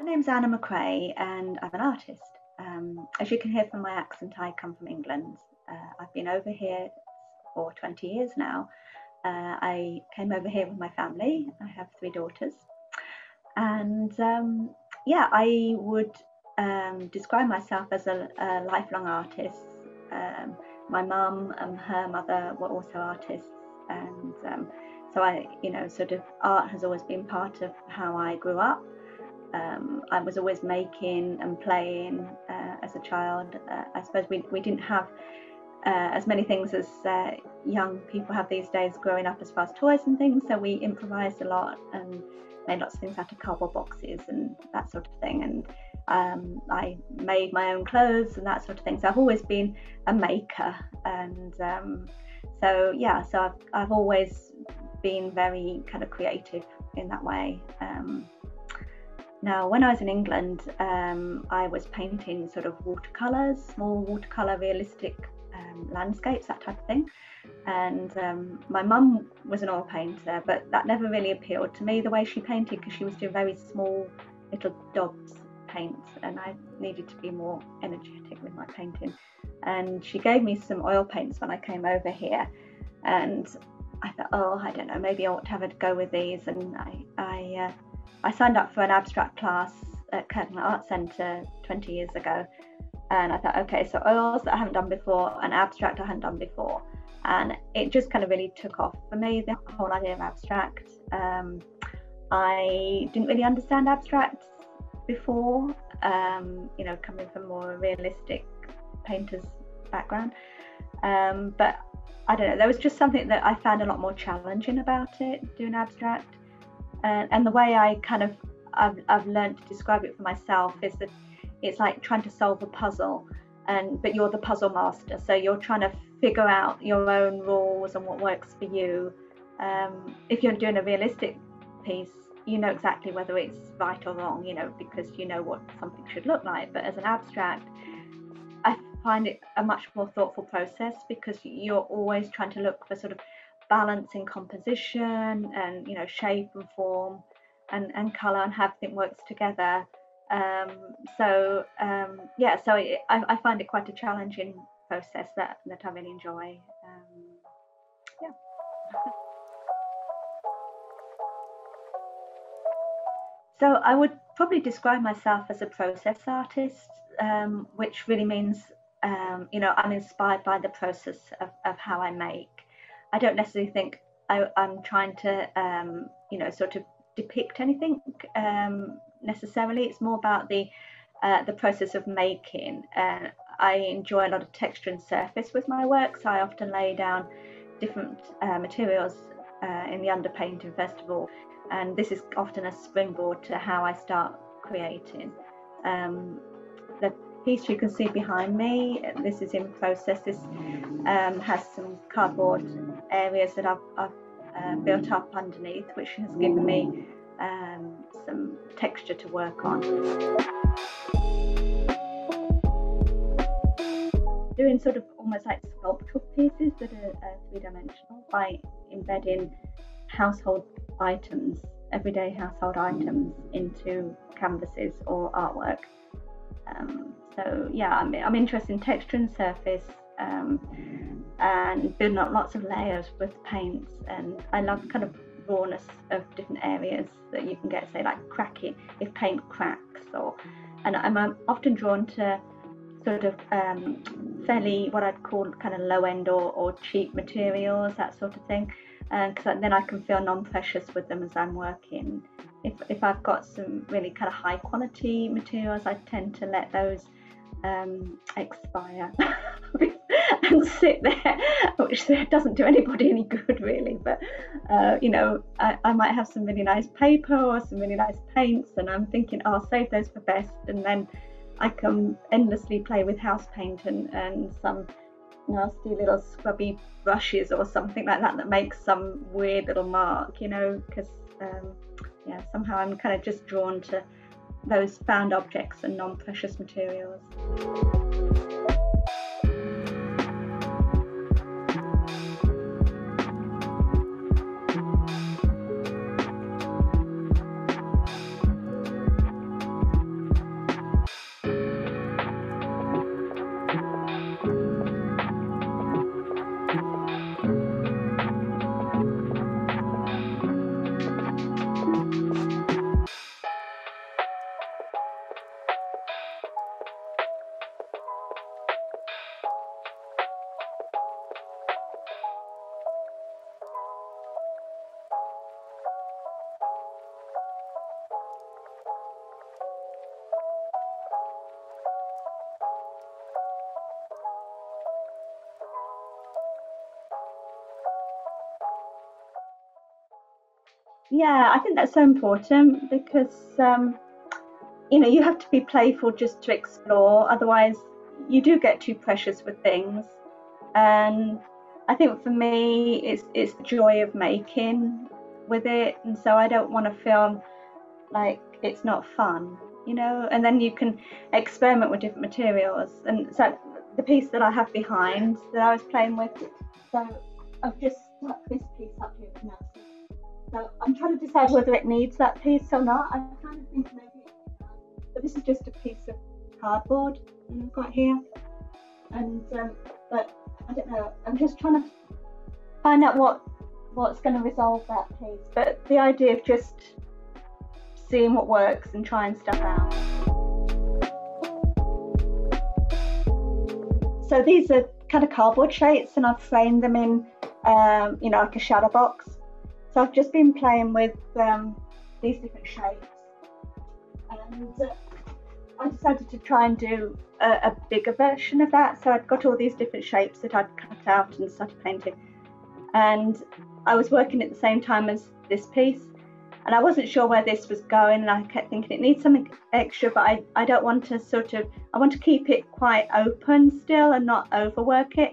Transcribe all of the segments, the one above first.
My name's Anna Macrae and I'm an artist. As you can hear from my accent, I come from England. I've been over here for 20 years now. I came over here with my family. I have 3 daughters. And I would describe myself as a lifelong artist. My mum and her mother were also artists. And so art has always been part of how I grew up. I was always making and playing as a child. I suppose we didn't have as many things as young people have these days growing up as far as toys and things, so we improvised a lot and made lots of things out of cardboard boxes and that sort of thing, and I made my own clothes and that sort of thing. So I've always been a maker, and so I've always been very kind of creative in that way. Now, when I was in England, I was painting sort of watercolours, small watercolour realistic landscapes, that type of thing. And my mum was an oil painter, but that never really appealed to me, the way she painted, because she was doing very small little dots paints, and I needed to be more energetic with my painting. And she gave me some oil paints when I came over here, and I thought, oh, I don't know, maybe I ought to have a go with these. And I signed up for an abstract class at Curtin Art Centre 20 years ago, and I thought, okay, so oils that I haven't done before and abstract I hadn't done before, and it just kind of really took off for me, the whole idea of abstract. I didn't really understand abstract before, coming from more realistic painter's background, but I don't know, there was just something that I found a lot more challenging about it, doing abstract. And the way I've learned to describe it for myself is that it's like trying to solve a puzzle, but you're the puzzle master, so you're trying to figure out your own rules and what works for you. If you're doing a realistic piece, you know exactly whether it's right or wrong, because you know what something should look like. But as an abstract, I find it a much more thoughtful process, because you're always trying to look for sort of balance in composition and shape and form and color, and how everything works together. I find it quite a challenging process that I really enjoy. So I would probably describe myself as a process artist, which really means I'm inspired by the process of how I make. I don't necessarily think I'm trying to, sort of depict anything necessarily. It's more about the process of making. I enjoy a lot of texture and surface with my work, so I often lay down different materials in the underpainting first of all, and this is often a springboard to how I start creating. The piece you can see behind me, this is in process. This has some cardboard areas that I've built up underneath, which has given me some texture to work on. Doing sort of almost like sculptural pieces that are 3-dimensional by embedding household items, everyday household items, into canvases or artwork. I'm interested in texture and surface, and building up lots of layers with paints, and I love kind of rawness of different areas that you can get, say like cracking, if paint cracks, and I'm often drawn to sort of fairly what I'd call kind of low end or cheap materials, that sort of thing, because then I can feel non-precious with them as I'm working. If I've got some really kind of high quality materials, I tend to let those expire and sit there, which doesn't do anybody any good really. But I might have some really nice paper or some really nice paints, and I'm thinking, I'll save those for best, and then I can endlessly play with house paint and some nasty little scrubby brushes or something like that makes some weird little mark, because somehow I'm kind of just drawn to those found objects and non-precious materials. Yeah, I think that's so important because you have to be playful just to explore. Otherwise, you do get too precious with things. And I think for me, it's the joy of making with it, and so I don't want to feel like it's not fun, And then you can experiment with different materials. And so the piece that I have behind that I was playing with, so I've just stuck this piece up here now. So I'm trying to decide whether it needs that piece or not. I kind of think maybe it does. But this is just a piece of cardboard that I've got here. And but I don't know. I'm just trying to find out what's going to resolve that piece. But the idea of just seeing what works and trying stuff out. So these are kind of cardboard shapes, and I've framed them in, like a shadow box. So I've just been playing with these different shapes, and I decided to try and do a bigger version of that. So I'd got all these different shapes that I'd cut out and started painting, and I was working at the same time as this piece, and I wasn't sure where this was going, and I kept thinking it needs something extra, but I don't want to I want to keep it quite open still and not overwork it.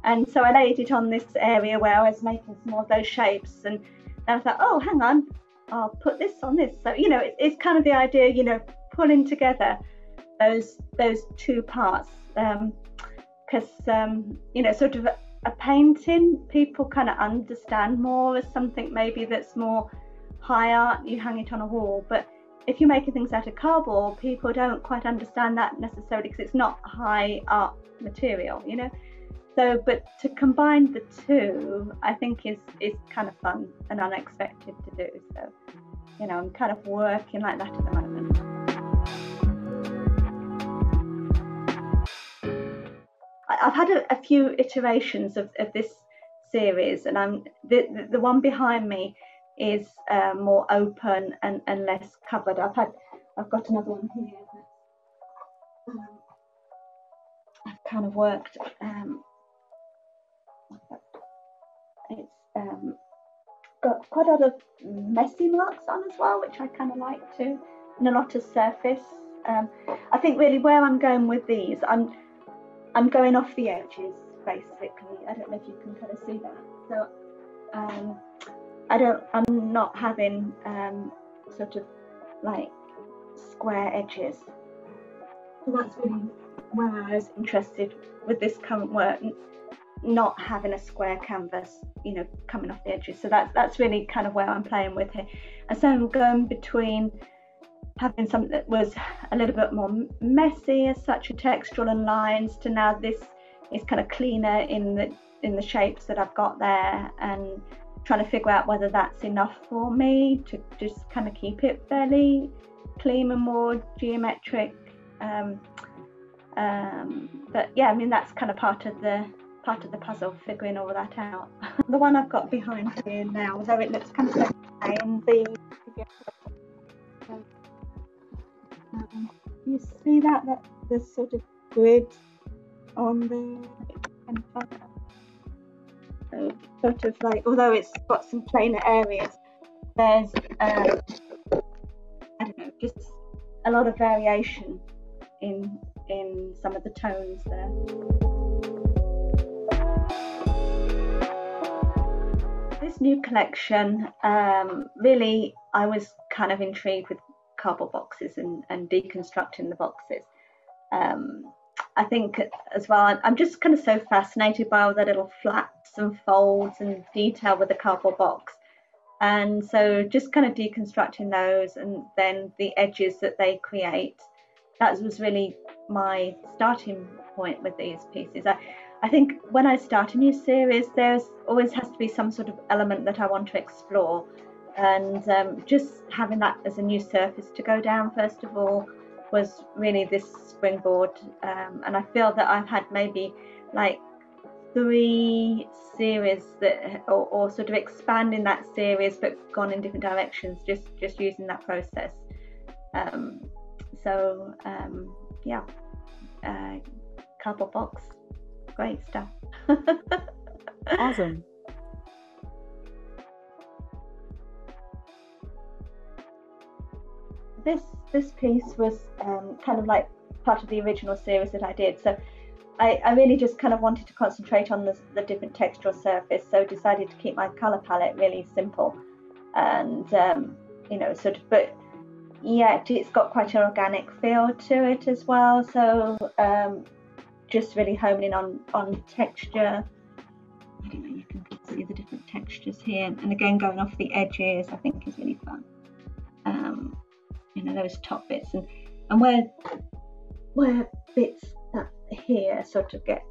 And so I laid it on this area where I was making some more of those shapes, and then I thought, oh, hang on, I'll put this on this. So, it's kind of the idea, pulling together those two parts, because, sort of a painting, people kind of understand more as something maybe that's more high art, you hang it on a wall. But if you're making things out of cardboard, people don't quite understand that necessarily because it's not high art material, So, but to combine the two, I think is kind of fun and unexpected to do. So, I'm kind of working like that at the moment. I've had a few iterations of this series, and the one behind me is more open and less covered. I've got another one here that I've kind of worked. It's got quite a lot of messy marks on as well, which I kind of like too, and a lot of surface. I think really where I'm going with these, I'm going off the edges basically. I don't know if you can kind of see that. So I'm not having sort of like square edges. So that's really where I was interested with this current work, not having a square canvas, coming off the edges. So that's really kind of where I'm playing with here. And so I'm going between having something that was a little bit more messy as such, a textural and lines, to now this is kind of cleaner in the shapes that I've got there, and trying to figure out whether that's enough for me to just kind of keep it fairly clean and more geometric. But yeah, I mean, that's kind of part of the puzzle, figuring all that out. The one I've got behind here now, though it looks kind of okay, and you see that the sort of grid on the kind of sort of like, although it's got some plainer areas, there's I don't know, just a lot of variation in some of the tones there. This new collection, really, I was kind of intrigued with cardboard boxes and deconstructing the boxes. I think as well, I'm just kind of so fascinated by all the little flaps and folds and detail with the cardboard box. And so just kind of deconstructing those, and then the edges that they create, that was really my starting point with these pieces. I think when I start a new series, there's always has to be some sort of element that I want to explore, and just having that as a new surface to go down first of all was really this springboard. And I feel that I've had maybe like 3 series that, or sort of expanding that series, but gone in different directions, just using that process. Yeah, cardboard box, great stuff. Awesome. this piece was kind of like part of the original series that I did. So I really just kind of wanted to concentrate on the different textural surface. So decided to keep my color palette really simple, and sort of, but yet it's got quite an organic feel to it as well. So just really homing in on texture. I don't know, you can see the different textures here, and again going off the edges I think is really fun. Those top bits and where bits that here sort of get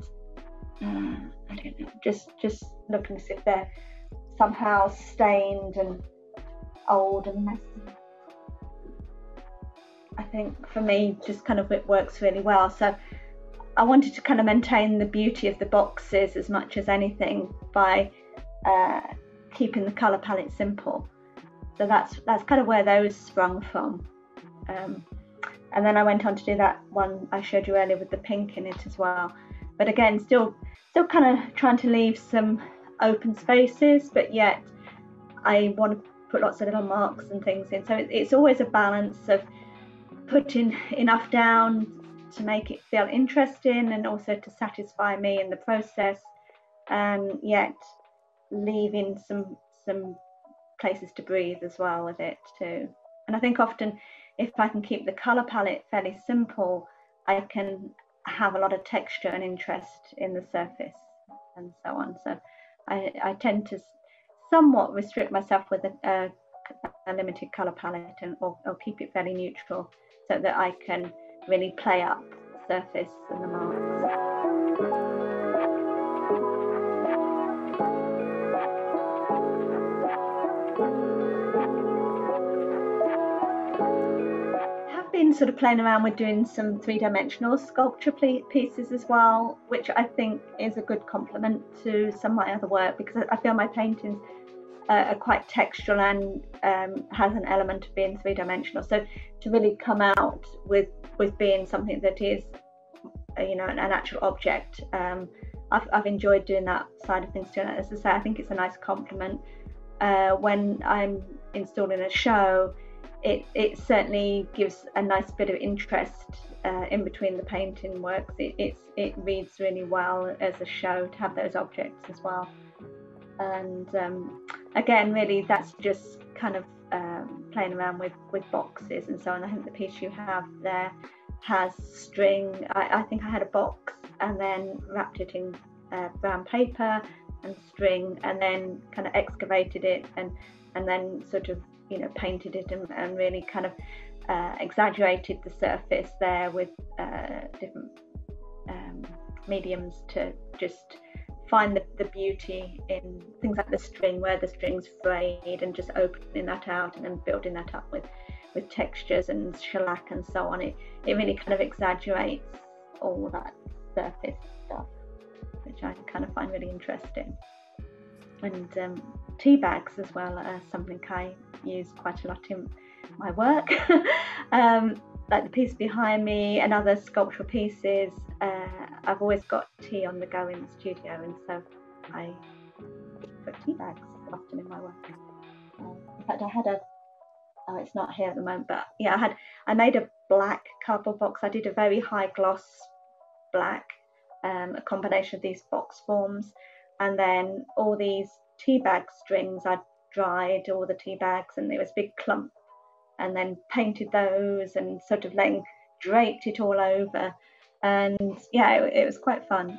I don't know, just looking as if they're somehow stained and old and messy. I think for me just kind of it works really well. So I wanted to kind of maintain the beauty of the boxes as much as anything by keeping the colour palette simple. So that's kind of where those sprung from. And then I went on to do that one I showed you earlier with the pink in it as well. But again, still kind of trying to leave some open spaces, but yet I want to put lots of little marks and things in. So it's always a balance of putting enough down to make it feel interesting and also to satisfy me in the process, and yet leaving some places to breathe as well with it too. And I think often if I can keep the colour palette fairly simple, I can have a lot of texture and interest in the surface and so on. So I tend to somewhat restrict myself with a limited colour palette or keep it fairly neutral so that I can really play up the surface and the marks. Sort of playing around with doing some three-dimensional sculpture pieces as well, which I think is a good complement to some of my other work, because I feel my paintings are quite textural and has an element of being three-dimensional. So to really come out with being something that is an actual object, I've enjoyed doing that side of things too. And as I say, I think it's a nice complement when I'm installing a show. It certainly gives a nice bit of interest in between the painting works. It reads really well as a show to have those objects as well. And again, really that's just kind of playing around with boxes and so on. I think the piece you have there has string. I think I had a box and then wrapped it in brown paper and string, and then kind of excavated it and then sort of painted it and really kind of exaggerated the surface there with different mediums to just find the beauty in things like the string, where the string's frayed, and just opening that out and then building that up with textures and shellac and so on. It really kind of exaggerates all that surface stuff, which I kind of find really interesting. And tea bags as well are something I use quite a lot in my work. Like the piece behind me and other sculptural pieces, I've always got tea on the go in the studio, and so I put tea bags often in my work. In fact, I had it's not here at the moment, but yeah, I made a black cardboard box. I did a very high gloss black, a combination of these box forms, and then all these tea bag strings, I dried all the tea bags, and there was a big clump, and then painted those and sort of draped it all over, and yeah, it was quite fun.